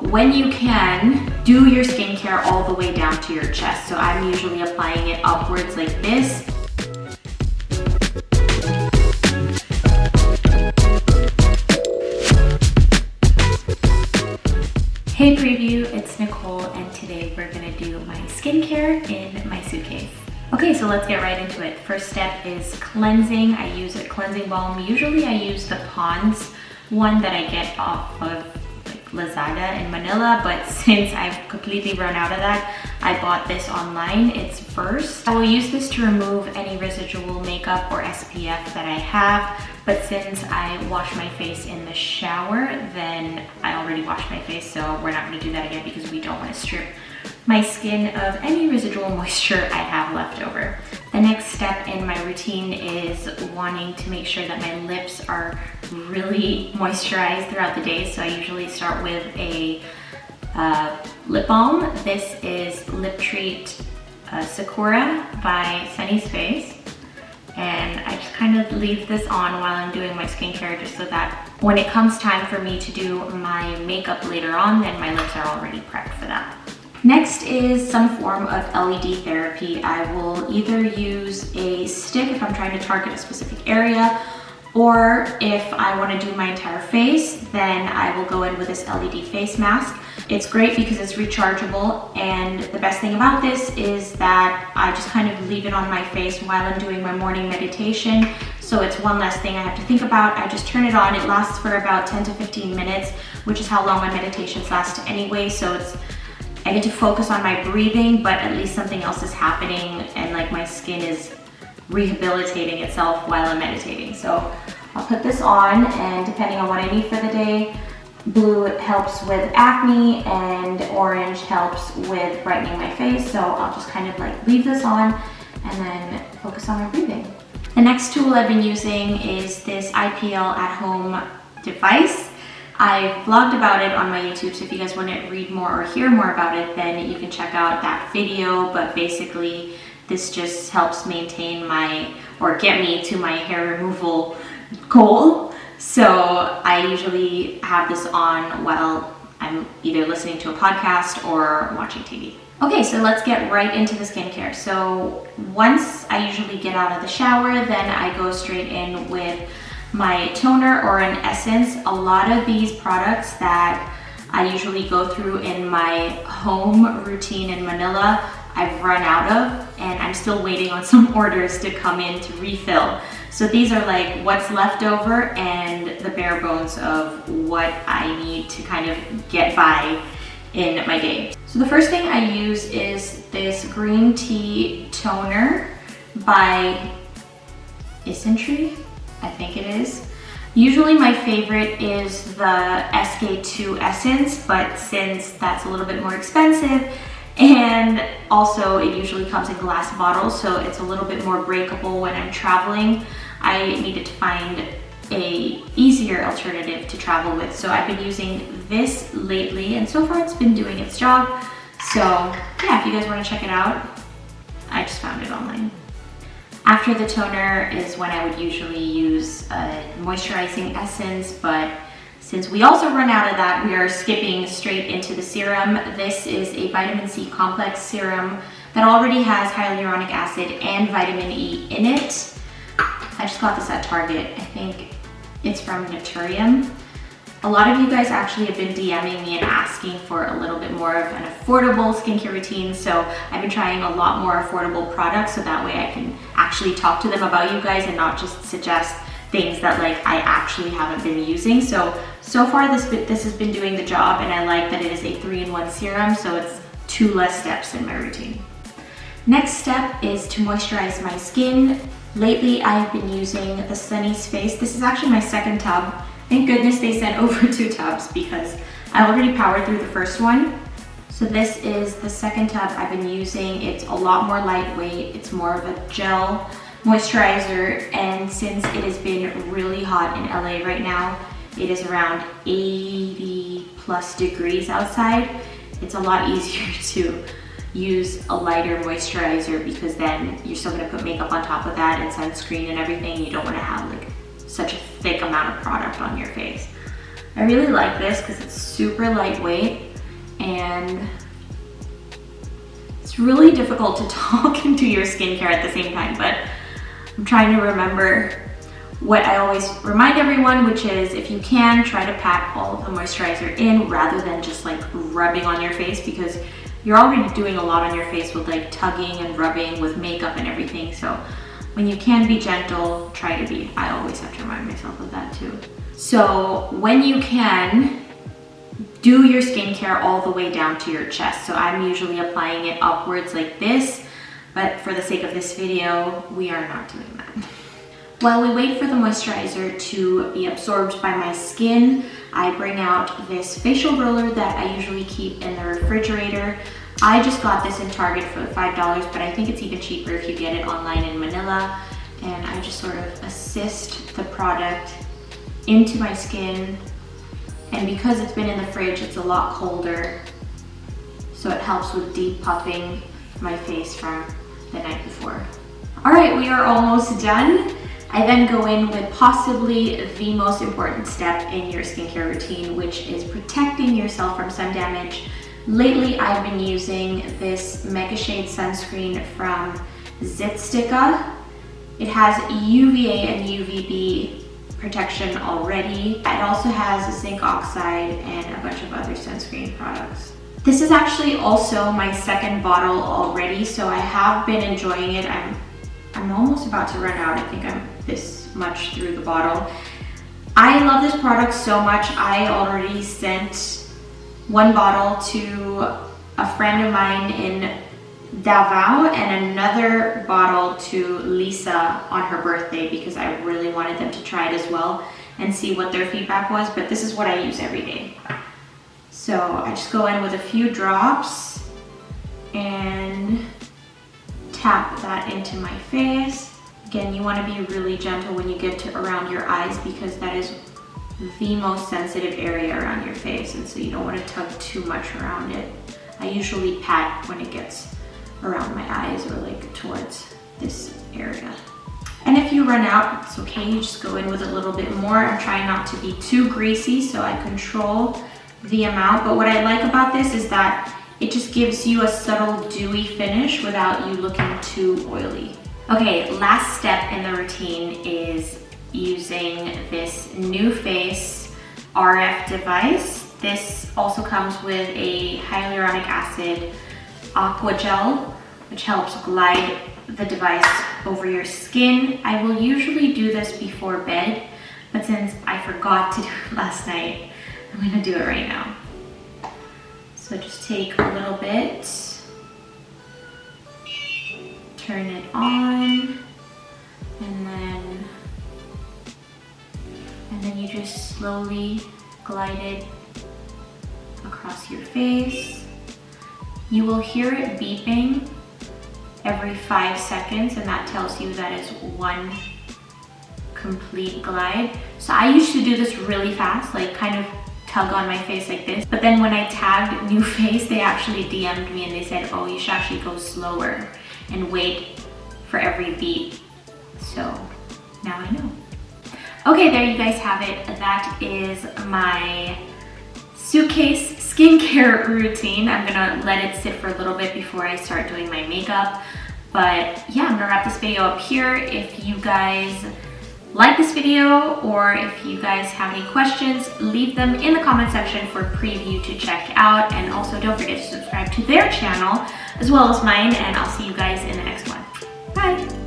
When you can, do your skincare all the way down to your chest. So I'm usually applying it upwards like this. Hey preview, it's Nicole, and today we're gonna do my skincare in my suitcase. Okay, so let's get right into it. First step is cleansing. I use a cleansing balm. Usually I use the Pond's one that I get off of Lazada in Manila, but since I've completely run out of that, I bought this online. It's First. I will use this to remove any residual makeup or SPF that I have, but since I wash my face in the shower, then I already washed my face, so we're not going to do that again because we don't want to strip my skin of any residual moisture I have left over. The next step in my routine is wanting to make sure that my lips are really moisturized throughout the day. So I usually start with a lip balm. This is Lip Treat Sakura by Sunny's Face. And I just kind of leave this on while I'm doing my skincare, just so that when it comes time for me to do my makeup later on, then my lips are already prepped for that. Next is some form of LED therapy. I will either use a stick if I'm trying to target a specific area, or if I want to do my entire face, then I will go in with this LED face mask. It's great because it's rechargeable, and the best thing about this is that I just kind of leave it on my face while I'm doing my morning meditation. So it's one less thing I have to think about. I just turn it on. It lasts for about 10 to 15 minutes, which is how long my meditations last anyway. So I get to focus on my breathing, but at least something else is happening, and like my skin is rehabilitating itself while I'm meditating. So I'll put this on, and depending on what I need for the day, blue helps with acne and orange helps with brightening my face. So I'll just kind of like leave this on and then focus on my breathing. The next tool I've been using is this IPL at home device. I vlogged about it on my YouTube, so if you guys want to read more or hear more about it, then you can check out that video. But basically, this just helps maintain or get me to my hair removal goal. So I usually have this on while I'm either listening to a podcast or watching TV. Okay, so let's get right into the skincare. So once I usually get out of the shower, then I go straight in with my toner or an essence. A lot of these products that I usually go through in my home routine in Manila, I've run out of, and I'm still waiting on some orders to come in to refill. So these are like what's left over and the bare bones of what I need to kind of get by in my day. So the first thing I use is this green tea toner by Eficient, I think it is. Usually my favorite is the SK2 Essence, but since that's a little bit more expensive, and also it usually comes in glass bottles, so it's a little bit more breakable when I'm traveling, I needed to find a easier alternative to travel with. So I've been using this lately, and so far it's been doing its job. So yeah, if you guys want to check it out, I just found it online. After the toner is when I would usually use a moisturizing essence, but since we also run out of that, we are skipping straight into the serum. This is a vitamin C complex serum that already has hyaluronic acid and vitamin E in it. I just got this at Target. I think it's from Naturium. A lot of you guys actually have been DMing me and asking for a little bit more of an affordable skincare routine. So I've been trying a lot more affordable products, so that way I can actually talk to them about you guys and not just suggest things that like I actually haven't been using. So far this has been doing the job, and I like that it is a 3-in-1 serum, so it's 2 less steps in my routine. Next step is to moisturize my skin. Lately I've been using the Sunny's Face. This is actually my second tub. Thank goodness they sent over 2 tubs because I already powered through the first one. So this is the second tub I've been using. It's a lot more lightweight. It's more of a gel moisturizer, and since it has been really hot in LA right now, it is around 80 plus degrees outside, it's a lot easier to use a lighter moisturizer because then you're still gonna put makeup on top of that and sunscreen and everything. You don't wanna have like such a thick amount of product on your face. I really like this because it's super lightweight. and it's really difficult to talk and do your skincare at the same time, but I'm trying to remember what I always remind everyone, which is if you can, try to pack all of the moisturizer in rather than just like rubbing on your face, because you're already doing a lot on your face with like tugging and rubbing with makeup and everything. So when you can be gentle, try to be. I always have to remind myself of that too. So when you can, do your skincare all the way down to your chest. So I'm usually applying it upwards like this, but for the sake of this video, we are not doing that. While we wait for the moisturizer to be absorbed by my skin, I bring out this facial roller that I usually keep in the refrigerator. I just got this in Target for $5, but I think it's even cheaper if you get it online in Manila. And I just sort of assist the product into my skin. And because it's been in the fridge, it's a lot colder. So it helps with depuffing my face from the night before. All right, we are almost done. I then go in with possibly the most important step in your skincare routine, which is protecting yourself from sun damage. Lately, I've been using this Mega Shade sunscreen from Zitstica. It has UVA and UVB protection already. It also has zinc oxide and a bunch of other sunscreen products. This is actually also my second bottle already, so I have been enjoying it. I'm almost about to run out. I think I'm this much through the bottle. I love this product so much. I already sent one bottle to a friend of mine in Davao and another bottle to Lisa on her birthday because I really wanted them to try it as well and see what their feedback was, but this is what I use every day. So I just go in with a few drops and tap that into my face. Again, you want to be really gentle when you get to around your eyes because that is the most sensitive area around your face, and so you don't want to tug too much around it. I usually pat when it gets around my eyes or like towards this area. And if you run out, it's okay, you just go in with a little bit more. I'm trying not to be too greasy, so I control the amount. But what I like about this is that it just gives you a subtle dewy finish without you looking too oily. Okay, last step in the routine is using this New Face RF device. This also comes with a hyaluronic acid aqua gel, which helps glide the device over your skin. I will usually do this before bed, but since I forgot to do it last night, I'm gonna do it right now. So just take a little bit, turn it on, and then you just slowly glide it across your face. You will hear it beeping every 5 seconds, and that tells you that is one complete glide. So I used to do this really fast, like kind of tug on my face like this. But then when I tagged New Face, they actually DM'd me and they said, oh, you should actually go slower and wait for every beep. So now I know. Okay, there you guys have it. That is my suitcase skincare routine. I'm gonna let it sit for a little bit before I start doing my makeup. But yeah, I'm gonna wrap this video up here. If you guys like this video or if you guys have any questions, leave them in the comment section for preview to check out. And also don't forget to subscribe to their channel as well as mine, and I'll see you guys in the next one. Bye.